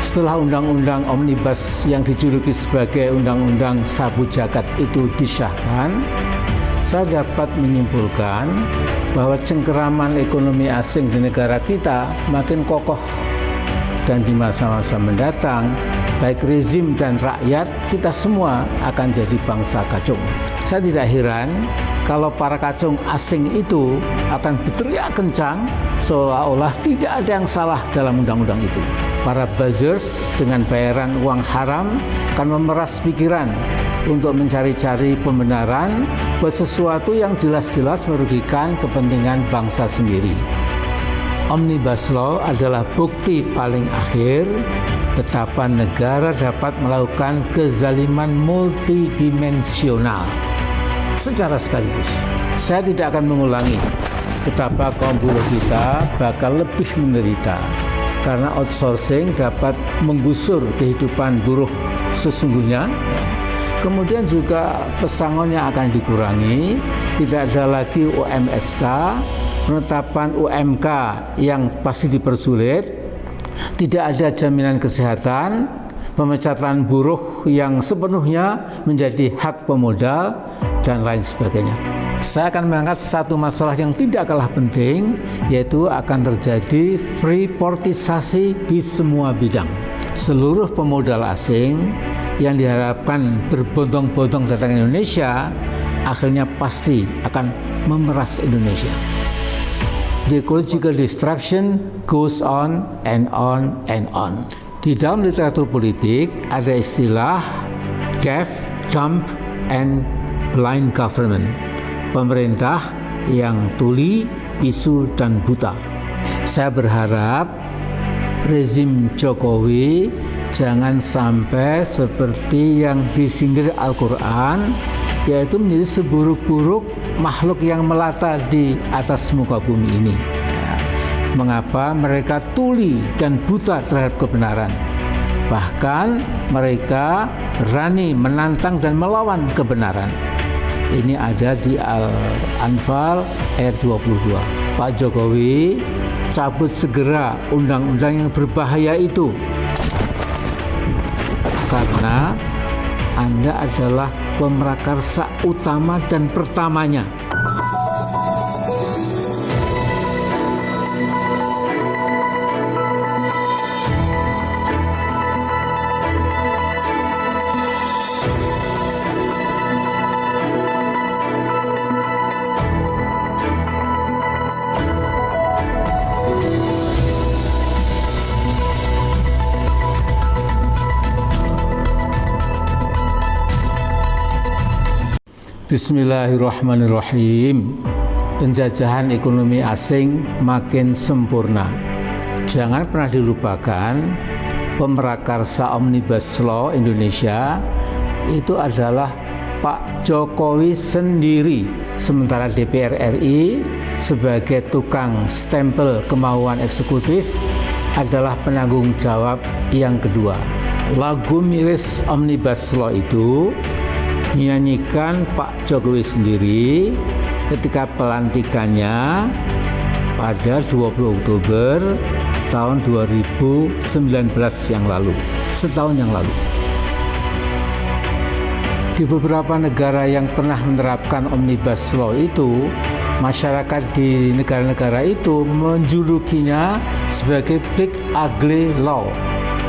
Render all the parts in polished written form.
Setelah undang-undang omnibus yang dijuluki sebagai undang-undang sapu jagat itu disahkan, saya dapat menyimpulkan bahwa cengkeraman ekonomi asing di negara kita makin kokoh, dan di masa-masa mendatang baik rezim dan rakyat kita semua akan jadi bangsa kacung. Saya tidak heran kalau para kacung asing itu akan berteriak kencang seolah-olah tidak ada yang salah dalam undang-undang itu. Para buzzers dengan bayaran uang haram akan memeras pikiran untuk mencari-cari pembenaran buat sesuatu yang jelas-jelas merugikan kepentingan bangsa sendiri. Omnibus Law adalah bukti paling akhir betapa negara dapat melakukan kezaliman multidimensional secara sekaligus. Saya tidak akan mengulangi betapa kaum buruh kita bakal lebih menderita karena outsourcing dapat menggusur kehidupan buruh sesungguhnya. Kemudian juga pesangonnya akan dikurangi, tidak ada lagi UMSK, penetapan UMK yang pasti dipersulit, tidak ada jaminan kesehatan, pemecatan buruh yang sepenuhnya menjadi hak pemodal, dan lain sebagainya. Saya akan mengangkat satu masalah yang tidak kalah penting, yaitu akan terjadi freeportisasi di semua bidang. Seluruh pemodal asing yang diharapkan berbondong-bondong datang ke Indonesia, akhirnya pasti akan memeras Indonesia. The ecological destruction goes on and on and on. Di dalam literatur politik ada istilah deaf, dumb, and blind government. Pemerintah yang tuli, bisu, dan buta. Saya berharap rezim Jokowi jangan sampai seperti yang disindir Al-Quran, yaitu menjadi seburuk-buruk makhluk yang melata di atas muka bumi ini. Mengapa mereka tuli dan buta terhadap kebenaran? Bahkan mereka berani menantang dan melawan kebenaran. Ini ada di Al-Anfal ayat 22. Pak Jokowi, cabut segera undang-undang yang berbahaya itu. Karena Anda adalah pemrakarsa utama dan pertamanya. Bismillahirrahmanirrahim. Penjajahan ekonomi asing makin sempurna. Jangan pernah dilupakan, pemrakarsa Omnibus Law Indonesia itu adalah Pak Jokowi sendiri, sementara DPR RI sebagai tukang stempel kemauan eksekutif adalah penanggung jawab yang kedua. Lagu miris Omnibus Law itu menyanyikan Pak Jokowi sendiri ketika pelantikannya pada 20 Oktober tahun 2019 yang lalu, setahun yang lalu. Di beberapa negara yang pernah menerapkan Omnibus Law itu, masyarakat di negara-negara itu menjulukinya sebagai Big Ugly Law,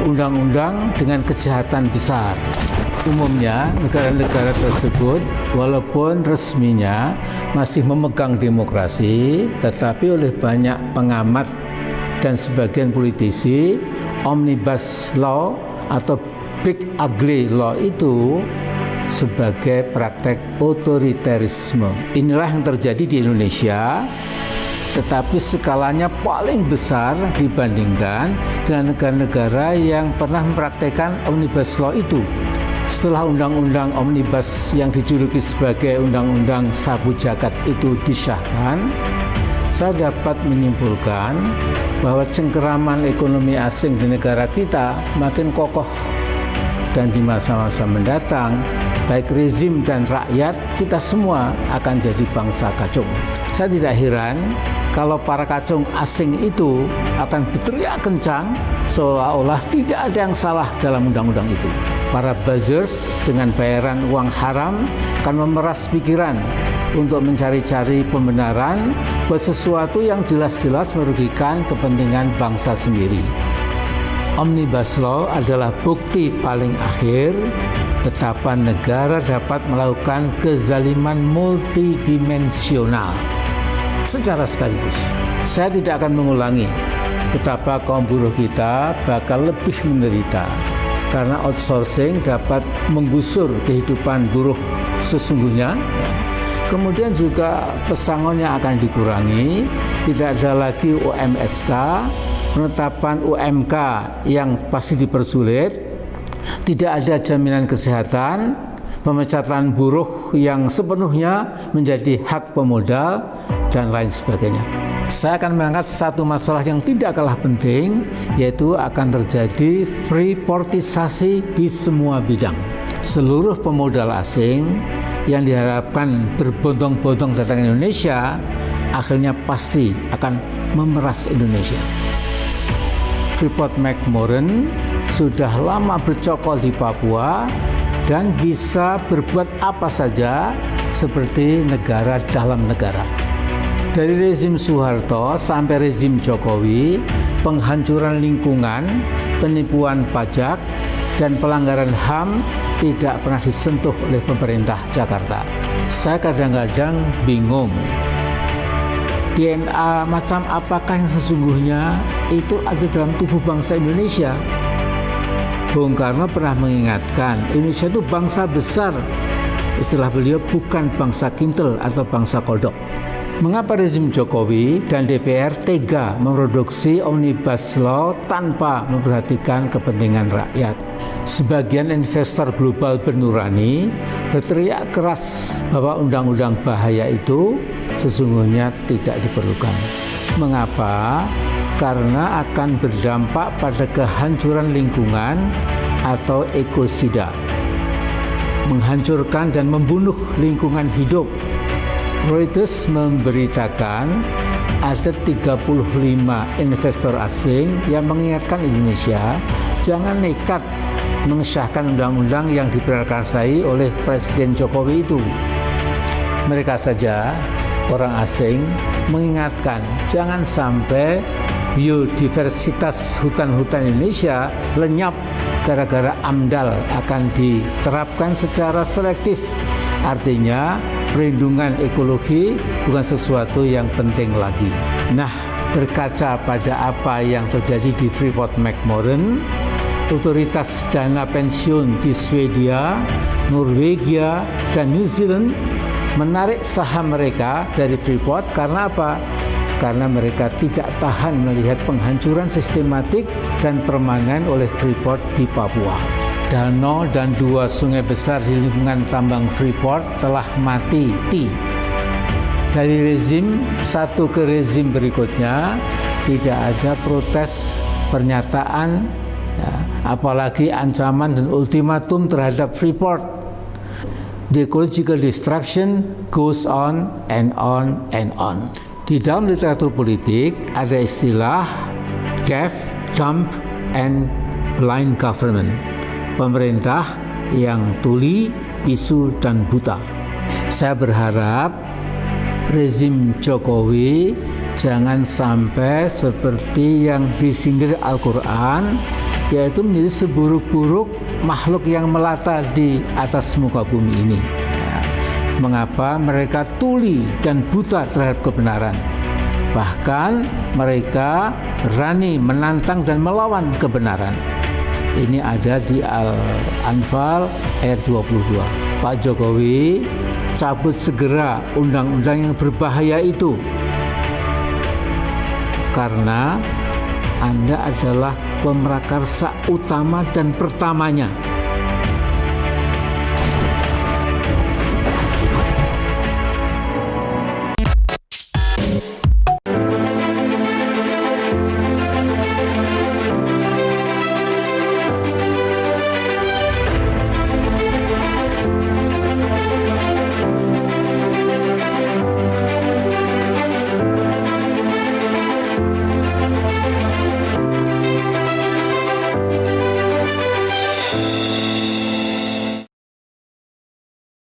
undang-undang dengan kejahatan besar. Umumnya negara-negara tersebut walaupun resminya masih memegang demokrasi, tetapi oleh banyak pengamat dan sebagian politisi, Omnibus Law atau Big Ugly Law itu sebagai praktek otoriterisme. Inilah yang terjadi di Indonesia, tetapi skalanya paling besar dibandingkan dengan negara-negara yang pernah mempraktekkan Omnibus Law itu. Setelah undang-undang omnibus yang dijuluki sebagai undang-undang sapu jagat itu disahkan, saya dapat menyimpulkan bahwa cengkeraman ekonomi asing di negara kita makin kokoh, dan di masa-masa mendatang baik rezim dan rakyat kita semua akan jadi bangsa kacung. Saya tidak heran kalau para kacung asing itu akan berteriak kencang seolah-olah tidak ada yang salah dalam undang-undang itu. Para buzzers dengan bayaran uang haram akan memeras pikiran untuk mencari-cari pembenaran buat sesuatu yang jelas-jelas merugikan kepentingan bangsa sendiri. Omnibus Law adalah bukti paling akhir betapa negara dapat melakukan kezaliman multidimensional secara sekaligus. Saya tidak akan mengulangi betapa kaum buruh kita bakal lebih menderita karena outsourcing dapat menggusur kehidupan buruh sesungguhnya. Kemudian juga pesangonnya akan dikurangi, tidak ada lagi UMSK, penetapan UMK yang pasti dipersulit, tidak ada jaminan kesehatan, pemecatan buruh yang sepenuhnya menjadi hak pemodal, dan lain sebagainya. Saya akan mengangkat satu masalah yang tidak kalah penting, yaitu akan terjadi freeportisasi di semua bidang. Seluruh pemodal asing yang diharapkan berbondong-bondong datang ke Indonesia, akhirnya pasti akan memeras Indonesia. Freeport-McMoRan sudah lama bercokol di Papua dan bisa berbuat apa saja seperti negara dalam negara. Dari rezim Soeharto sampai rezim Jokowi, penghancuran lingkungan, penipuan pajak, dan pelanggaran HAM tidak pernah disentuh oleh pemerintah Jakarta. Saya kadang-kadang bingung, DNA macam apakah yang sesungguhnya itu ada dalam tubuh bangsa Indonesia? Bung Karno pernah mengingatkan, Indonesia itu bangsa besar. Istilah beliau bukan bangsa kintel atau bangsa kodok. Mengapa rezim Jokowi dan DPR tega memproduksi Omnibus Law tanpa memperhatikan kepentingan rakyat? Sebagian investor global bernurani berteriak keras bahwa undang-undang bahaya itu sesungguhnya tidak diperlukan. Mengapa? Karena akan berdampak pada kehancuran lingkungan atau ekosida, menghancurkan dan membunuh lingkungan hidup. Reuters memberitakan ada 35 investor asing yang mengingatkan Indonesia jangan nekat mengesahkan undang-undang yang diprakarsai oleh Presiden Jokowi itu. Mereka saja, orang asing, mengingatkan jangan sampai biodiversitas hutan-hutan Indonesia lenyap gara-gara AMDAL akan diterapkan secara selektif. Artinya perlindungan ekologi bukan sesuatu yang penting lagi. Nah, berkaca pada apa yang terjadi di Freeport-McMoRan, otoritas dana pensiun di Swedia, Norwegia, dan New Zealand menarik saham mereka dari Freeport karena apa? Karena mereka tidak tahan melihat penghancuran sistematik dan permanen oleh Freeport di Papua. Danau dan 2 sungai besar di lingkungan tambang Freeport telah mati. Dari rezim satu ke rezim berikutnya tidak ada protes, pernyataan, ya, apalagi ancaman dan ultimatum terhadap Freeport. The ecological destruction goes on and on and on. Di dalam literatur politik ada istilah deaf, dumb, and blind government. Pemerintah yang tuli, bisu, dan buta. Saya berharap rezim Jokowi jangan sampai seperti yang disindir Al-Quran, yaitu menjadi seburuk-buruk makhluk yang melata di atas muka bumi ini. Mengapa mereka tuli dan buta terhadap kebenaran? Bahkan mereka berani menantang dan melawan kebenaran. Ini ada di Al-Anfal ayat 22. Pak Jokowi, cabut segera undang-undang yang berbahaya itu. Karena Anda adalah pemrakarsa utama dan pertamanya